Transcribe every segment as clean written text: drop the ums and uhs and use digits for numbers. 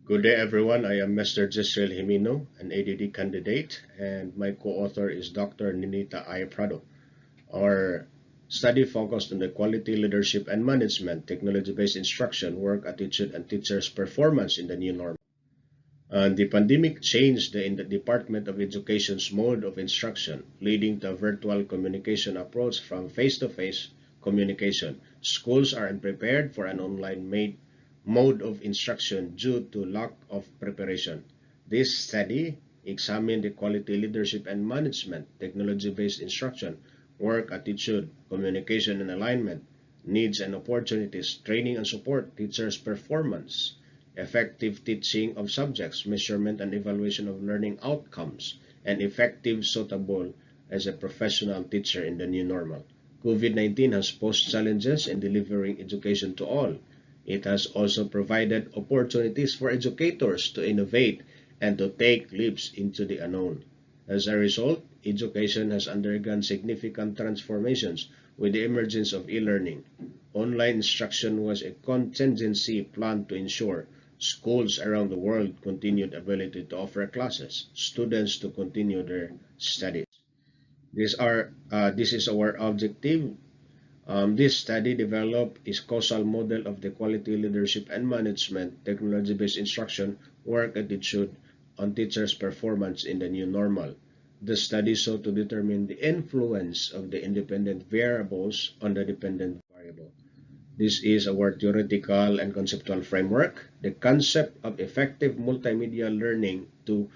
Good day, everyone. I am Mr. Jimeno, an ADD candidate, and my co-author is Dr. Ninita I. Prado. Our study focused on the quality leadership and management, technology-based instruction, work attitude, and teachers' performance in the new norm. And the pandemic changed the Department of Education's mode of instruction, leading to a virtual communication approach from face-to-face communication. Schools are unprepared for an mode of instruction due to lack of preparation. This study examined the quality leadership and management, technology-based instruction, work attitude, communication and alignment, needs and opportunities, training and support, teachers' performance, effective teaching of subjects, measurement and evaluation of learning outcomes, and effective suitable as a professional teacher in the new normal. COVID-19 has posed challenges in delivering education to all. It has also provided opportunities for educators to innovate and to take leaps into the unknown. As a result, education has undergone significant transformations with the emergence of e-learning. Online instruction was a contingency plan to ensure schools around the world continued ability to offer classes, students to continue their studies. This is our objective. This study developed a causal model of the quality leadership and management, technology-based instruction, work attitude on teachers' performance in the new normal. The study sought to determine the influence of the independent variables on the dependent variable. This is our theoretical and conceptual framework. The concept of effective multimedia learning to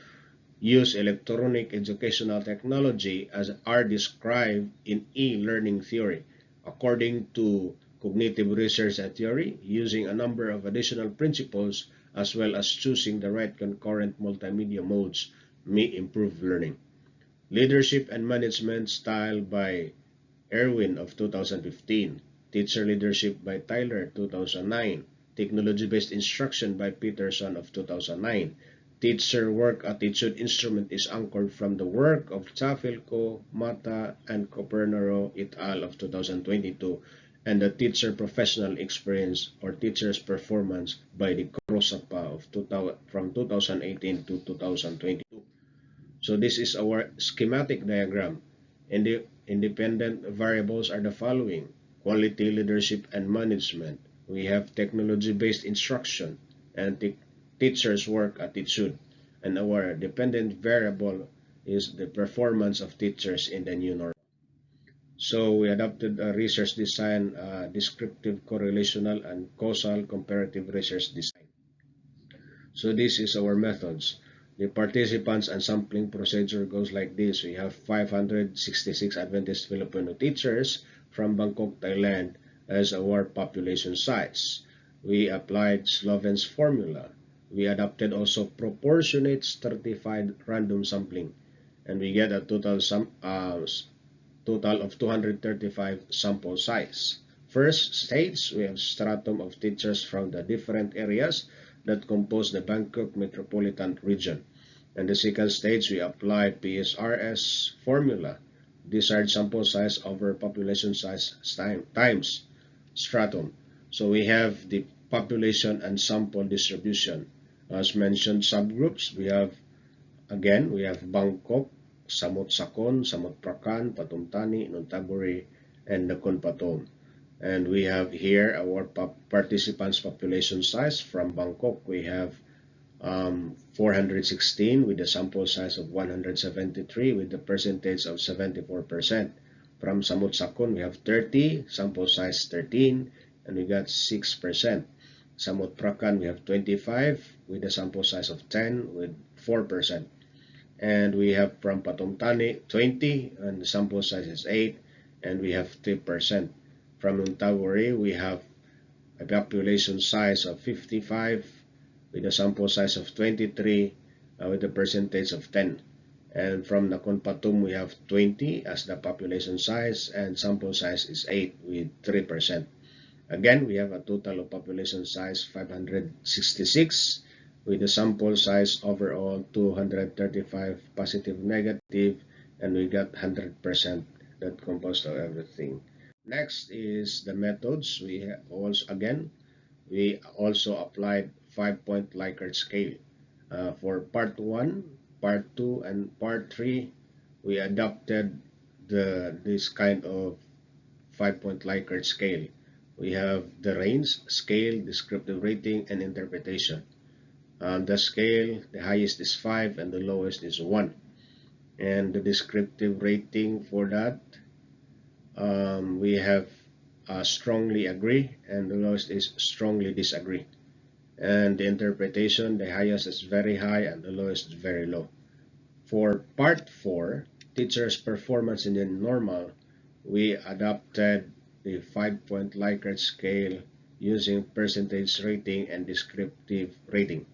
use electronic educational technology as are described in e-learning theory. According to cognitive research and theory, using a number of additional principles as well as choosing the right concurrent multimedia modes may improve learning. Leadership and Management Style by Erwin of 2015. Teacher Leadership by Tyler 2009. Technology-Based Instruction by Peterson of 2009. Teacher Work Attitude Instrument is anchored from the work of Chafilco, Mata, and Copernaro et al. Of 2022, and the Teacher Professional Experience or Teacher's Performance by the Crosapa from 2018 to 2022. So this is our schematic diagram. And the independent variables are the following: quality, leadership, and management. We have technology-based instruction and teacher's work attitude. And our dependent variable is the performance of teachers in the new normal. So we adopted a research design, descriptive, correlational, and causal comparative research design. So this is our methods. The participants and sampling procedure goes like this. We have 566 Adventist Filipino teachers from Bangkok, Thailand as our population size. We applied Sloven's formula. We adopted also proportionate stratified random sampling, and we get a total of 235 sample size. First stage, we have stratum of teachers from the different areas that compose the Bangkok metropolitan region. And the second stage, we apply PSRS formula, desired sample size over population size times stratum. So we have the population and sample distribution. As mentioned, subgroups, we have Bangkok, Samut Sakon, Samut Prakan, Pathum Thani, Nonthaburi, and Nakhon Pathom. And we have here our participants population size. From Bangkok, we have 416 with a sample size of 173 with the percentage of 74%. From Samut Sakon, we have 30, sample size 13, and we got 6%. Samut Prakan, we have 25 with a sample size of 10 with 4%. And we have from Pathum Thani 20 and the sample size is 8 and we have 3%. From Nonthaburi, we have a population size of 55 with a sample size of 23 with a percentage of 10. And from Nakhon Pathom, we have 20 as the population size and sample size is 8 with 3%. Again, we have a total of population size 566 with the sample size overall 235 positive negative, and we got 100% that composed of everything. Next is the methods. We also applied 5-point Likert scale. For part 1, part 2, and part 3, we adopted this kind of 5-point Likert scale. We have the range, scale, descriptive rating, and interpretation. On the scale, the highest is 5 and the lowest is 1. And the descriptive rating for that, we have strongly agree, and the lowest is strongly disagree. And the interpretation, the highest is very high and the lowest is very low. For part 4, teacher's performance in the normal, we adopted the 5-point Likert scale using percentage rating and descriptive rating.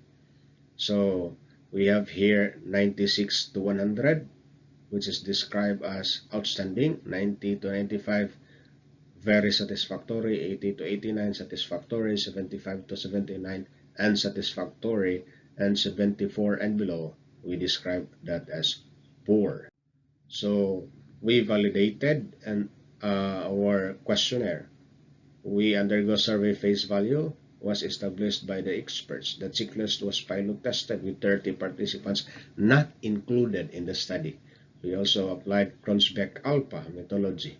So we have here 96 to 100, which is described as outstanding, 90 to 95 very satisfactory, 80 to 89 satisfactory, 75 to 79 unsatisfactory, and 74 and below, we describe that as poor. So we validated our questionnaire. We undergo survey phase value was established by the experts. The checklist was pilot tested with 30 participants not included in the study. We also applied Kronzbeck alpha methodology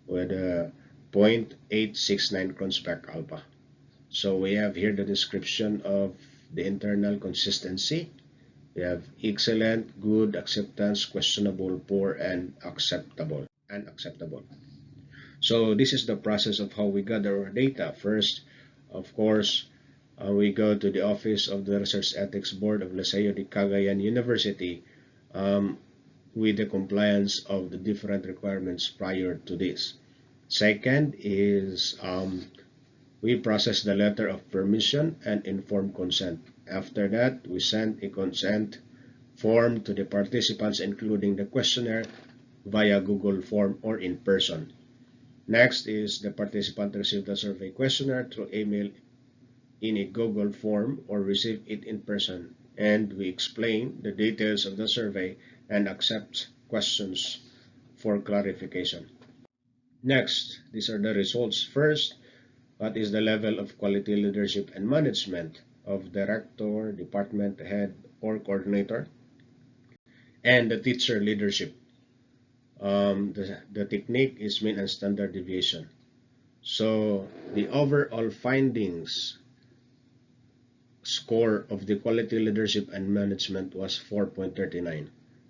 with a 0.869 Kronzbeck alpha. So we have here the description of the internal consistency. We have excellent, good, acceptance, questionable, poor, and acceptable. So this is the process of how we gather our data. First, of course, we go to the office of the Research Ethics Board of Liceo de Cagayan University with the compliance of the different requirements prior to this. Second is we process the letter of permission and informed consent. After that, we send a consent form to the participants, including the questionnaire, via Google form or in person. Next is the participant received the survey questionnaire through email in a Google form or receive it in person, and we explain the details of the survey and accept questions for clarification. Next, these are the results. First, what is the level of quality leadership and management of director, department head, or coordinator, and the teacher leadership. The technique is mean and standard deviation. So the overall findings score of the quality leadership and management was 4.39.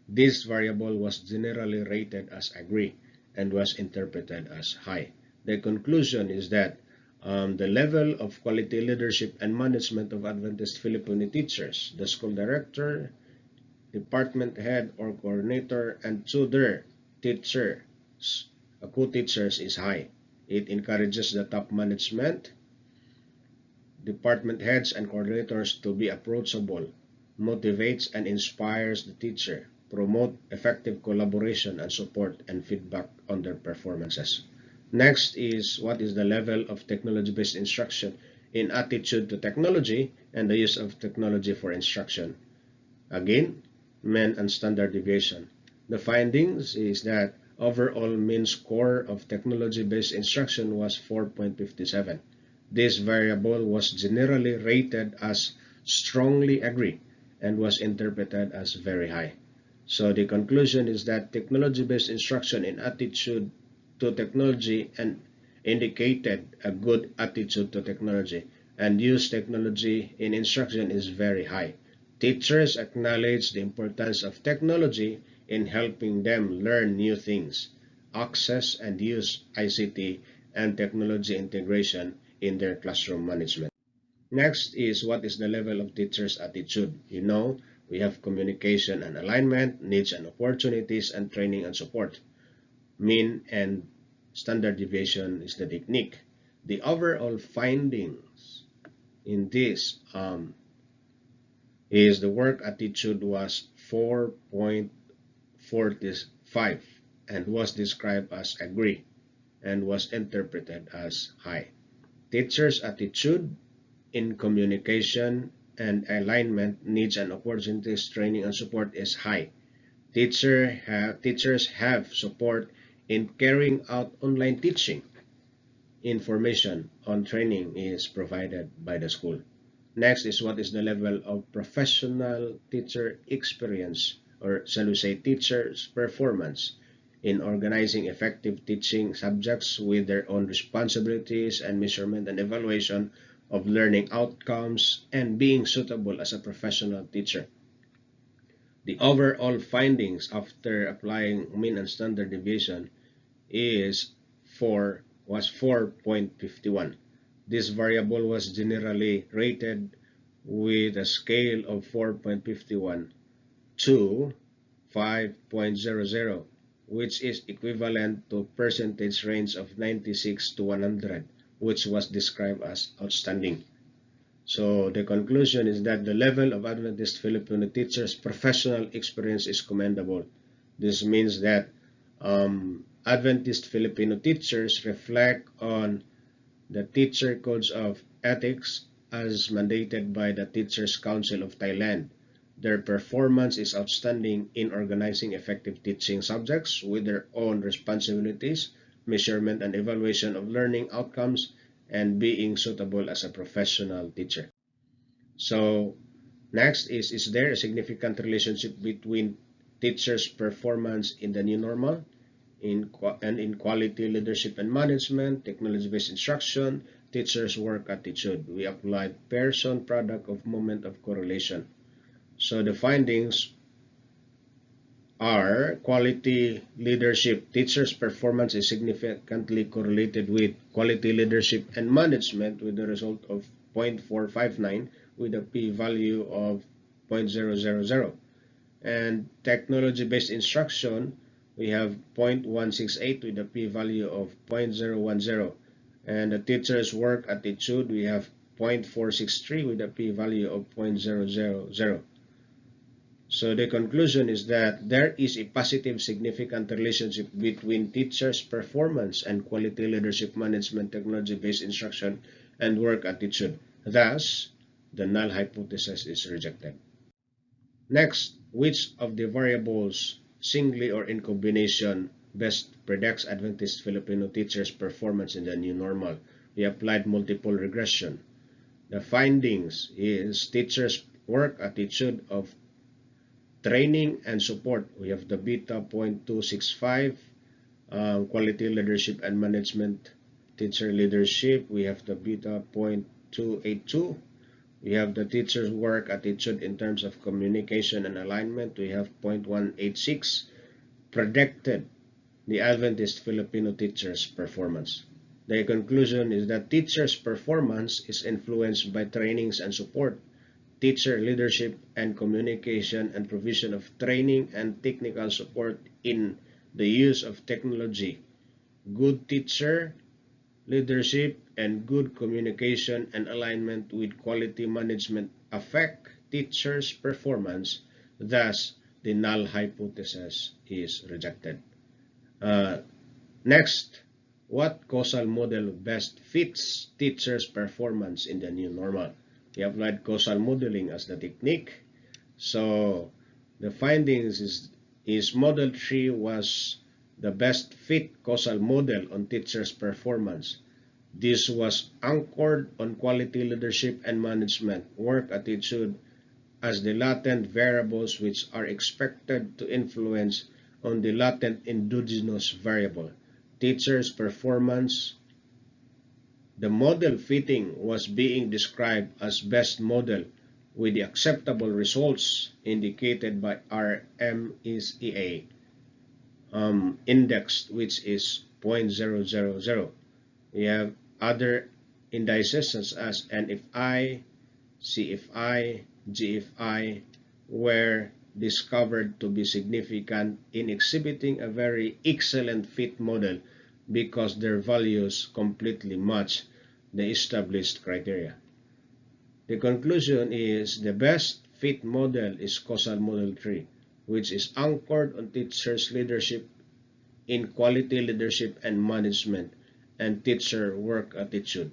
This variable was generally rated as agree and was interpreted as high. The conclusion is that the level of quality leadership and management of Adventist Philippine teachers, the school director, department head or coordinator, and to their teachers, co-teachers is high. It encourages the top management, department heads, and coordinators to be approachable, motivates and inspires the teacher, promote effective collaboration and support and feedback on their performances. Next is what is the level of technology-based instruction in attitude to technology and the use of technology for instruction. Again, mean and standard deviation. The findings is that overall mean score of technology-based instruction was 4.57. This variable was generally rated as strongly agree and was interpreted as very high. So the conclusion is that technology-based instruction in attitude to technology and indicated a good attitude to technology, and use technology in instruction is very high. Teachers acknowledge the importance of technology in helping them learn new things, access and use ICT and technology integration in their classroom management. Next is what is the level of teachers' attitude. We have communication and alignment, needs and opportunities, and training and support. Mean and standard deviation is the technique. The overall findings in this is the work attitude was 4.45 and was described as agree and was interpreted as high. Teachers' attitude in communication and alignment, needs and opportunities, training and support is high. Teachers have support in carrying out online teaching. Information on training is provided by the school. Next is what is the level of professional teacher experience, or shall we say teacher's performance, in organizing effective teaching subjects with their own responsibilities and measurement and evaluation of learning outcomes and being suitable as a professional teacher. The overall findings after applying mean and standard deviation is 4.51. This variable was generally rated with a scale of 4.51 to 5.00, which is equivalent to percentage range of 96 to 100, which was described as outstanding. So the conclusion is that the level of Adventist Filipino teachers' professional experience is commendable. This means that Adventist Filipino teachers reflect on the Teacher Codes of Ethics as mandated by the Teachers Council of Thailand. Their performance is outstanding in organizing effective teaching subjects with their own responsibilities, measurement and evaluation of learning outcomes, and being suitable as a professional teacher. So next is there a significant relationship between teachers' performance in the new normal and in quality leadership and management, technology-based instruction, teachers' work attitude? We applied Pearson product of moment of correlation. So the findings are quality leadership. Teachers' performance is significantly correlated with quality leadership and management with the result of 0.459 with a p-value of 0.000. And technology-based instruction, we have 0.168 with a p-value of 0.010. And the teacher's work attitude, we have 0.463 with a p-value of 0.000. So the conclusion is that there is a positive significant relationship between teachers' performance and quality leadership management, technology-based instruction, and work attitude. Thus, the null hypothesis is rejected. Next, which of the variables, singly or in combination, best predicts Adventist Filipino teachers' performance in the new normal? We applied multiple regression. The findings is teachers' work attitude of training and support. We have the beta 0.265, quality leadership and management teacher leadership. We have the beta 0.282. We have the teacher's work attitude in terms of communication and alignment. We have 0.186, predicted the Adventist Filipino teachers' performance. The conclusion is that teachers' performance is influenced by trainings and support, teacher leadership and communication, and provision of training and technical support in the use of technology. Good teacher leadership and good communication and alignment with quality management affect teachers' performance. Thus, the null hypothesis is rejected. Next, what causal model best fits teachers' performance in the new normal? We applied causal modeling as the technique. So the findings is model 3 was the best fit causal model on teachers' performance. This was anchored on quality leadership and management, work attitude as the latent variables which are expected to influence on the latent endogenous variable. Teachers' performance, the model fitting was being described as best model with the acceptable results indicated by RMSEA index, which is 0.000. We have other indices such as NFI, CFI, GFI were discovered to be significant in exhibiting a very excellent fit model because their values completely match the established criteria. The conclusion is the best fit model is causal model 3, which is anchored on teachers' leadership in quality leadership and management and teacher work attitude.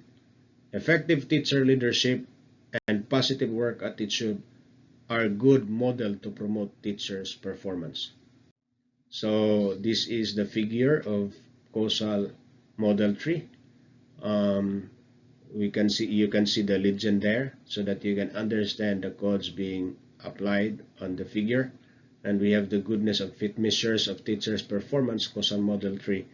Effective teacher leadership and positive work attitude are good model to promote teachers' performance. So this is the figure of causal model 3. you can see the legend there so that you can understand the codes being applied on the figure. And we have the goodness of fit measures of teachers' performance, COSAL Model 3.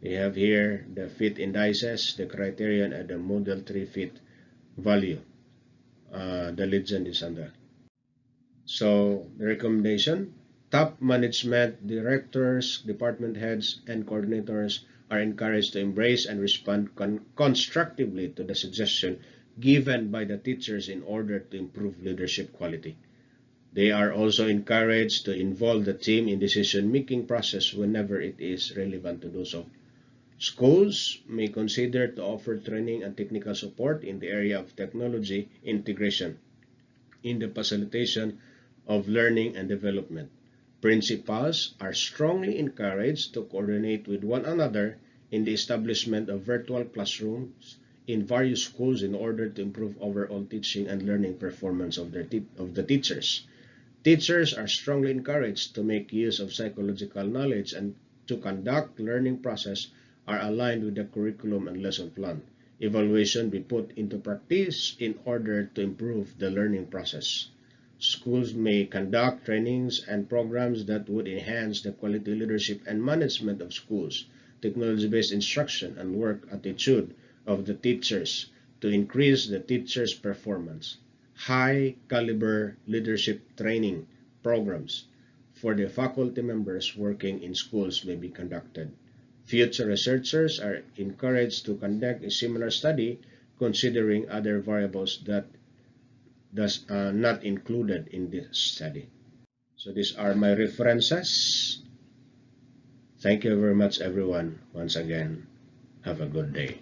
We have here the fit indices, the criterion, and the Model 3 fit value. The legend is on there. So the recommendation, top management, directors, department heads, and coordinators are encouraged to embrace and respond constructively to the suggestion given by the teachers in order to improve leadership quality. They are also encouraged to involve the team in decision-making process whenever it is relevant to do so. Schools may consider to offer training and technical support in the area of technology integration in the facilitation of learning and development. Principals are strongly encouraged to coordinate with one another in the establishment of virtual classrooms in various schools in order to improve overall teaching and learning performance of the teachers. Teachers are strongly encouraged to make use of psychological knowledge and to conduct learning process are aligned with the curriculum and lesson plan. Evaluation be put into practice in order to improve the learning process. Schools may conduct trainings and programs that would enhance the quality leadership and management of schools, technology-based instruction, and work attitude of the teachers to increase the teachers' performance. High caliber leadership training programs for the faculty members working in schools may be conducted. Future researchers are encouraged to conduct a similar study considering other variables that does not included in this study. So these are my references. Thank you very much everyone. Once again, have a good day.